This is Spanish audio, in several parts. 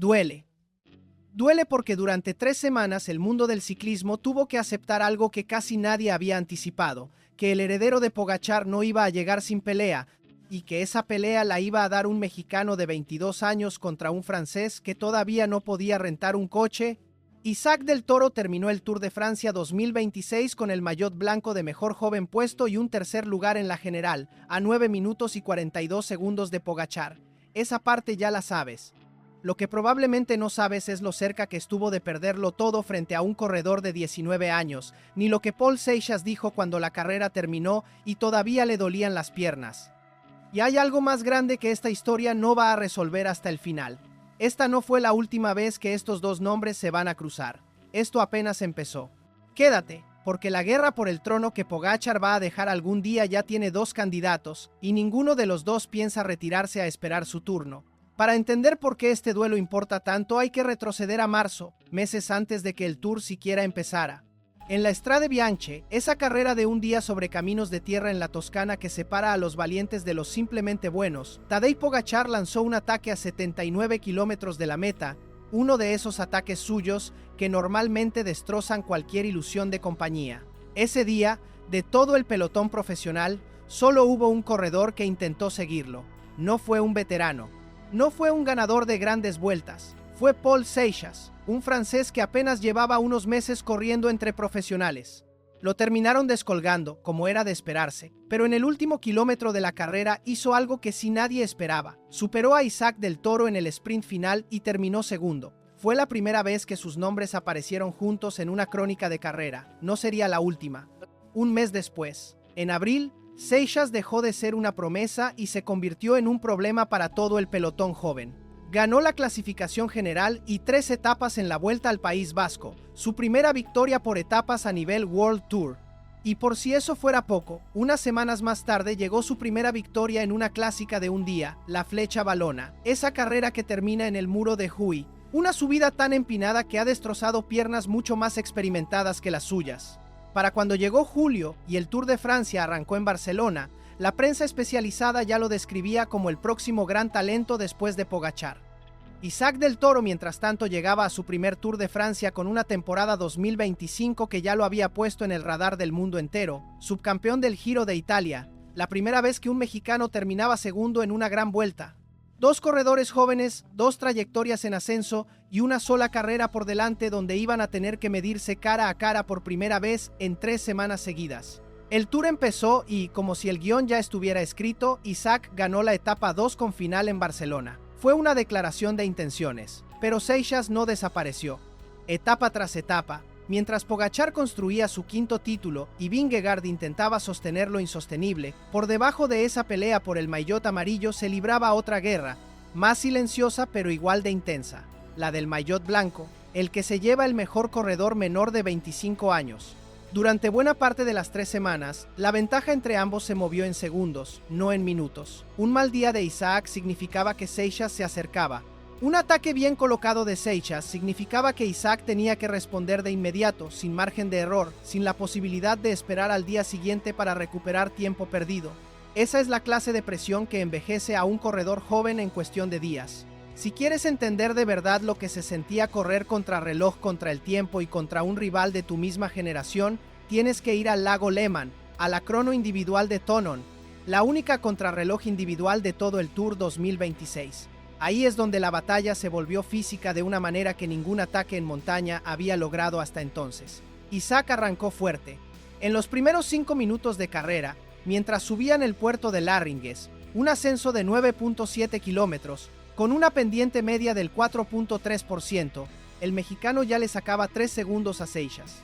Duele. Duele porque durante 3 semanas el mundo del ciclismo tuvo que aceptar algo que casi nadie había anticipado, que el heredero de Pogačar no iba a llegar sin pelea, y que esa pelea la iba a dar un mexicano de 22 años contra un francés que todavía no podía rentar un coche. Isaac del Toro terminó el Tour de Francia 2026 con el maillot blanco de mejor joven puesto y un tercer lugar en la general, a 9 minutos y 42 segundos de Pogačar. Esa parte ya la sabes. Lo que probablemente no sabes es lo cerca que estuvo de perderlo todo frente a un corredor de 19 años, ni lo que Paul Seixas dijo cuando la carrera terminó y todavía le dolían las piernas. Y hay algo más grande que esta historia no va a resolver hasta el final. Esta no fue la última vez que estos dos nombres se van a cruzar. Esto apenas empezó. Quédate, porque la guerra por el trono que Pogačar va a dejar algún día ya tiene 2 candidatos, y ninguno de los dos piensa retirarse a esperar su turno. Para entender por qué este duelo importa tanto hay que retroceder a marzo, meses antes de que el Tour siquiera empezara. En la Strade Bianche, esa carrera de un día sobre caminos de tierra en la Toscana que separa a los valientes de los simplemente buenos, Tadej Pogačar lanzó un ataque a 79 kilómetros de la meta, uno de esos ataques suyos que normalmente destrozan cualquier ilusión de compañía. Ese día, de todo el pelotón profesional, solo hubo un corredor que intentó seguirlo. No fue un veterano. No fue un ganador de grandes vueltas. Fue Paul Seixas, un francés que apenas llevaba unos meses corriendo entre profesionales. Lo terminaron descolgando, como era de esperarse, pero en el último kilómetro de la carrera hizo algo que sí nadie esperaba. Superó a Isaac del Toro en el sprint final y terminó segundo. Fue la primera vez que sus nombres aparecieron juntos en una crónica de carrera. No sería la última. Un mes después, en abril, Seixas dejó de ser una promesa y se convirtió en un problema para todo el pelotón joven. Ganó la clasificación general y 3 etapas en la Vuelta al País Vasco, su primera victoria por etapas a nivel World Tour. Y por si eso fuera poco, unas semanas más tarde llegó su primera victoria en una clásica de un día, la Flecha Valona, esa carrera que termina en el Muro de Huy, una subida tan empinada que ha destrozado piernas mucho más experimentadas que las suyas. Para cuando llegó julio y el Tour de Francia arrancó en Barcelona, la prensa especializada ya lo describía como el próximo gran talento después de Pogačar. Isaac del Toro, mientras tanto, llegaba a su primer Tour de Francia con una temporada 2025 que ya lo había puesto en el radar del mundo entero, subcampeón del Giro de Italia, la primera vez que un mexicano terminaba segundo en una gran vuelta. 2 corredores jóvenes, 2 trayectorias en ascenso y una sola carrera por delante donde iban a tener que medirse cara a cara por primera vez en 3 semanas seguidas. El Tour empezó y, como si el guión ya estuviera escrito, Isaac ganó la etapa 2 con final en Barcelona. Fue una declaración de intenciones, pero Seixas no desapareció. Etapa tras etapa, mientras Pogačar construía su 5º título y Vingegaard intentaba sostener lo insostenible, por debajo de esa pelea por el maillot amarillo se libraba otra guerra, más silenciosa pero igual de intensa, la del maillot blanco, el que se lleva el mejor corredor menor de 25 años. Durante buena parte de las 3 semanas, la ventaja entre ambos se movió en segundos, no en minutos. Un mal día de Isaac significaba que Seixas se acercaba. Un ataque bien colocado de Seixas significaba que Isaac tenía que responder de inmediato, sin margen de error, sin la posibilidad de esperar al día siguiente para recuperar tiempo perdido. Esa es la clase de presión que envejece a un corredor joven en cuestión de días. Si quieres entender de verdad lo que se sentía correr contrarreloj contra el tiempo y contra un rival de tu misma generación, tienes que ir al lago Lehmann, a la crono individual de Tonon, la única contrarreloj individual de todo el Tour 2026. Ahí es donde la batalla se volvió física de una manera que ningún ataque en montaña había logrado hasta entonces. Isaac arrancó fuerte. En los primeros 5 minutos de carrera, mientras subían el puerto de Larringues, un ascenso de 9.7 kilómetros, con una pendiente media del 4.3%, el mexicano ya le sacaba 3 segundos a Seixas.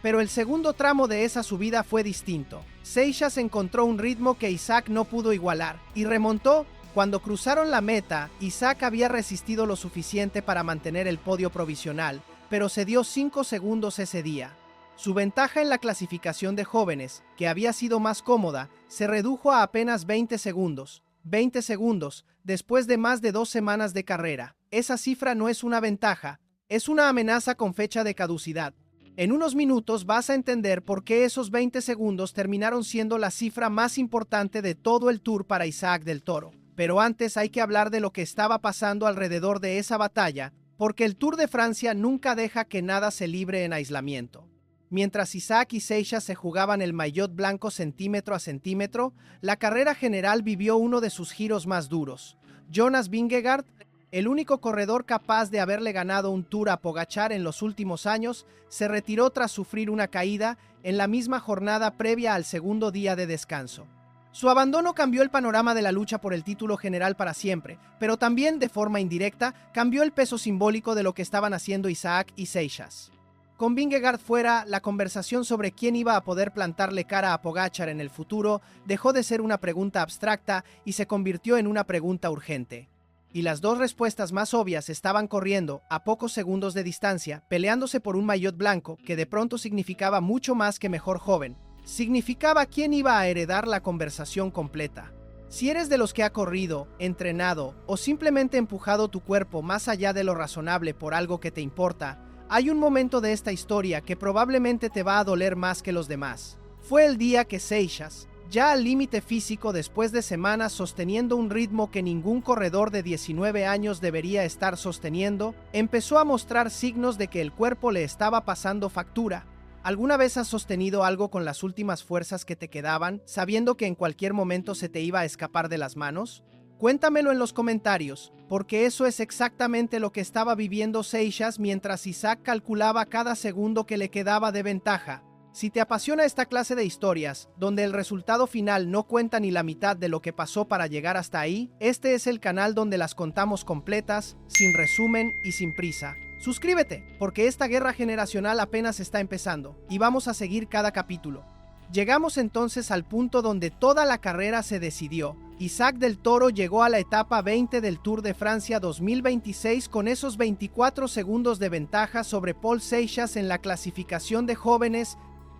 Pero el segundo tramo de esa subida fue distinto. Seixas encontró un ritmo que Isaac no pudo igualar, y remontó. Cuando cruzaron la meta, Isaac había resistido lo suficiente para mantener el podio provisional, pero se dio 5 segundos ese día. Su ventaja en la clasificación de jóvenes, que había sido más cómoda, se redujo a apenas 20 segundos. 20 segundos, después de más de 2 semanas de carrera. Esa cifra no es una ventaja, es una amenaza con fecha de caducidad. En unos minutos vas a entender por qué esos 20 segundos terminaron siendo la cifra más importante de todo el Tour para Isaac del Toro. Pero antes hay que hablar de lo que estaba pasando alrededor de esa batalla, porque el Tour de Francia nunca deja que nada se libre en aislamiento. Mientras Isaac y Seixas se jugaban el maillot blanco centímetro a centímetro, la carrera general vivió uno de sus giros más duros. Jonas Vingegaard, el único corredor capaz de haberle ganado un Tour a Pogačar en los últimos años, se retiró tras sufrir una caída en la misma jornada previa al segundo día de descanso. Su abandono cambió el panorama de la lucha por el título general para siempre, pero también, de forma indirecta, cambió el peso simbólico de lo que estaban haciendo Isaac y Seixas. Con Vingegaard fuera, la conversación sobre quién iba a poder plantarle cara a Pogačar en el futuro dejó de ser una pregunta abstracta y se convirtió en una pregunta urgente. Y las dos respuestas más obvias estaban corriendo, a pocos segundos de distancia, peleándose por un maillot blanco que de pronto significaba mucho más que mejor joven. Significaba quién iba a heredar la conversación completa. Si eres de los que ha corrido, entrenado o simplemente empujado tu cuerpo más allá de lo razonable por algo que te importa, hay un momento de esta historia que probablemente te va a doler más que los demás. Fue el día que Seixas, ya al límite físico después de semanas sosteniendo un ritmo que ningún corredor de 19 años debería estar sosteniendo, empezó a mostrar signos de que el cuerpo le estaba pasando factura. ¿Alguna vez has sostenido algo con las últimas fuerzas que te quedaban, sabiendo que en cualquier momento se te iba a escapar de las manos? Cuéntamelo en los comentarios, porque eso es exactamente lo que estaba viviendo Seixas mientras Isaac calculaba cada segundo que le quedaba de ventaja. Si te apasiona esta clase de historias, donde el resultado final no cuenta ni la mitad de lo que pasó para llegar hasta ahí, este es el canal donde las contamos completas, sin resumen y sin prisa. Suscríbete, porque esta guerra generacional apenas está empezando, y vamos a seguir cada capítulo. Llegamos entonces al punto donde toda la carrera se decidió. Isaac del Toro llegó a la etapa 20 del Tour de Francia 2026 con esos 24 segundos de ventaja sobre Paul Seixas en la clasificación de jóvenes.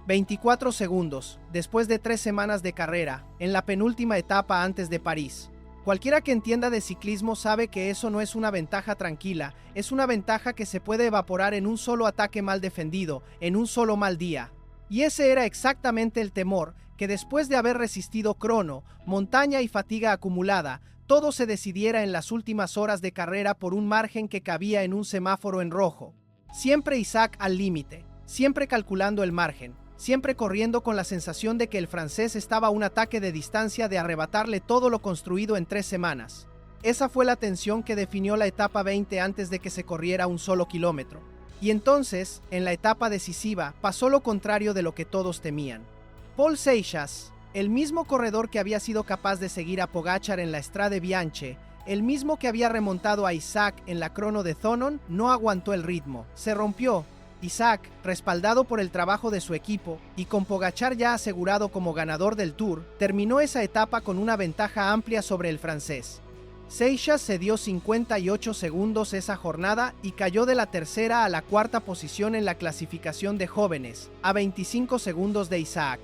24 segundos, después de 3 semanas de carrera, en la penúltima etapa antes de París. Cualquiera que entienda de ciclismo sabe que eso no es una ventaja tranquila, es una ventaja que se puede evaporar en un solo ataque mal defendido, en un solo mal día. Y ese era exactamente el temor, que después de haber resistido crono, montaña y fatiga acumulada, todo se decidiera en las últimas horas de carrera por un margen que cabía en un semáforo en rojo. Siempre Isaac al límite, siempre calculando el margen, siempre corriendo con la sensación de que el francés estaba a un ataque de distancia de arrebatarle todo lo construido en 3 semanas. Esa fue la tensión que definió la etapa 20 antes de que se corriera un solo kilómetro. Y entonces, en la etapa decisiva, pasó lo contrario de lo que todos temían. Paul Seixas, el mismo corredor que había sido capaz de seguir a Pogačar en la Strade Bianche, el mismo que había remontado a Isaac en la crono de Thonon, no aguantó el ritmo, se rompió. Isaac, respaldado por el trabajo de su equipo y con Pogačar ya asegurado como ganador del Tour, terminó esa etapa con una ventaja amplia sobre el francés. Seixas cedió 58 segundos esa jornada y cayó de la tercera a la cuarta posición en la clasificación de jóvenes, a 25 segundos de Isaac.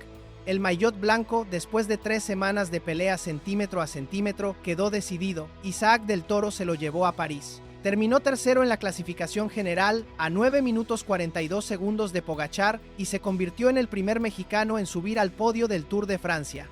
El maillot blanco, después de 3 semanas de pelea centímetro a centímetro, quedó decidido. Isaac del Toro se lo llevó a París. Terminó tercero en la clasificación general a 9 minutos 42 segundos de Pogačar y se convirtió en el primer mexicano en subir al podio del Tour de Francia.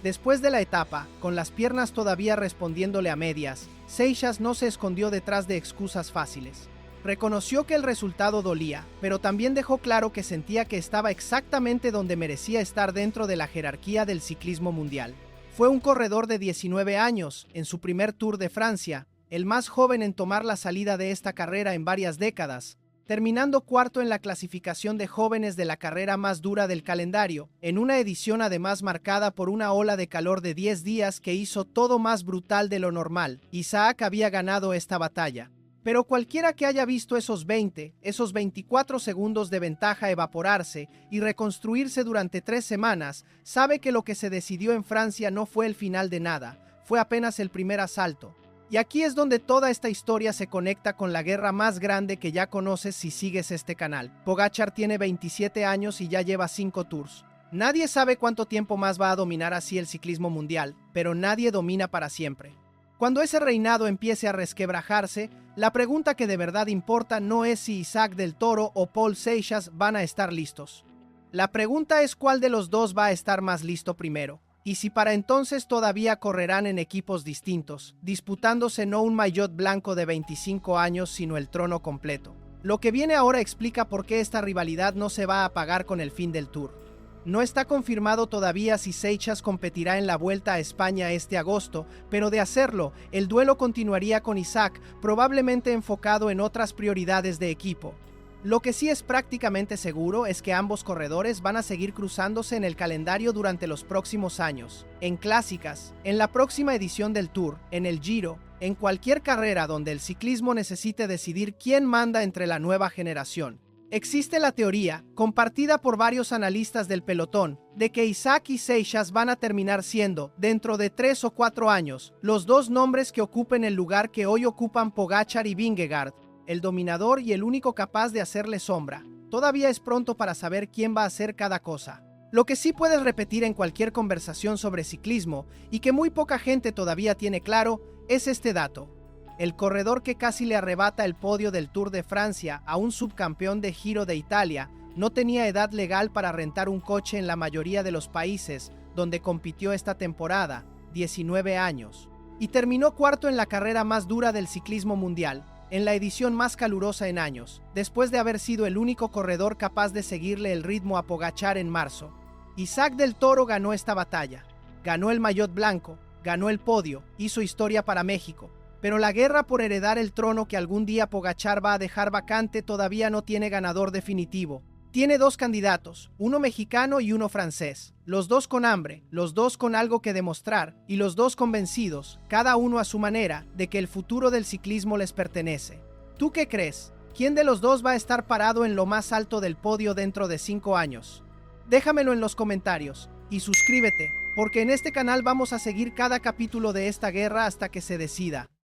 Después de la etapa, con las piernas todavía respondiéndole a medias, Seixas no se escondió detrás de excusas fáciles. Reconoció que el resultado dolía, pero también dejó claro que sentía que estaba exactamente donde merecía estar dentro de la jerarquía del ciclismo mundial. Fue un corredor de 19 años, en su primer Tour de Francia, el más joven en tomar la salida de esta carrera en varias décadas, terminando cuarto en la clasificación de jóvenes de la carrera más dura del calendario, en una edición además marcada por una ola de calor de 10 días que hizo todo más brutal de lo normal. Isaac había ganado esta batalla. Pero cualquiera que haya visto esos 24 segundos de ventaja evaporarse y reconstruirse durante 3 semanas, sabe que lo que se decidió en Francia no fue el final de nada, fue apenas el primer asalto. Y aquí es donde toda esta historia se conecta con la guerra más grande que ya conoces si sigues este canal. Pogačar tiene 27 años y ya lleva 5 tours. Nadie sabe cuánto tiempo más va a dominar así el ciclismo mundial, pero nadie domina para siempre. Cuando ese reinado empiece a resquebrajarse, la pregunta que de verdad importa no es si Isaac del Toro o Paul Seixas van a estar listos. La pregunta es cuál de los dos va a estar más listo primero. Y si para entonces todavía correrán en equipos distintos, disputándose no un maillot blanco de 25 años, sino el trono completo. Lo que viene ahora explica por qué esta rivalidad no se va a apagar con el fin del Tour. No está confirmado todavía si Seixas competirá en la Vuelta a España este agosto, pero de hacerlo, el duelo continuaría con Isaac, probablemente enfocado en otras prioridades de equipo. Lo que sí es prácticamente seguro es que ambos corredores van a seguir cruzándose en el calendario durante los próximos años, en clásicas, en la próxima edición del Tour, en el Giro, en cualquier carrera donde el ciclismo necesite decidir quién manda entre la nueva generación. Existe la teoría, compartida por varios analistas del pelotón, de que Isaac y Seixas van a terminar siendo, dentro de 3 o 4 años, los dos nombres que ocupen el lugar que hoy ocupan Pogačar y Vingegaard, el dominador y el único capaz de hacerle sombra. Todavía es pronto para saber quién va a hacer cada cosa. Lo que sí puedes repetir en cualquier conversación sobre ciclismo, y que muy poca gente todavía tiene claro, es este dato. El corredor que casi le arrebata el podio del Tour de Francia a un subcampeón de Giro de Italia no tenía edad legal para rentar un coche en la mayoría de los países donde compitió esta temporada, 19 años, y terminó cuarto en la carrera más dura del ciclismo mundial, en la edición más calurosa en años, después de haber sido el único corredor capaz de seguirle el ritmo a Pogačar en marzo. Isaac del Toro ganó esta batalla, ganó el maillot blanco, ganó el podio, hizo historia para México, pero la guerra por heredar el trono que algún día Pogačar va a dejar vacante todavía no tiene ganador definitivo. Tiene dos candidatos, uno mexicano y uno francés, los dos con hambre, los dos con algo que demostrar y los dos convencidos, cada uno a su manera, de que el futuro del ciclismo les pertenece. ¿Tú qué crees? ¿Quién de los dos va a estar parado en lo más alto del podio dentro de 5 años? Déjamelo en los comentarios y suscríbete, porque en este canal vamos a seguir cada capítulo de esta guerra hasta que se decida.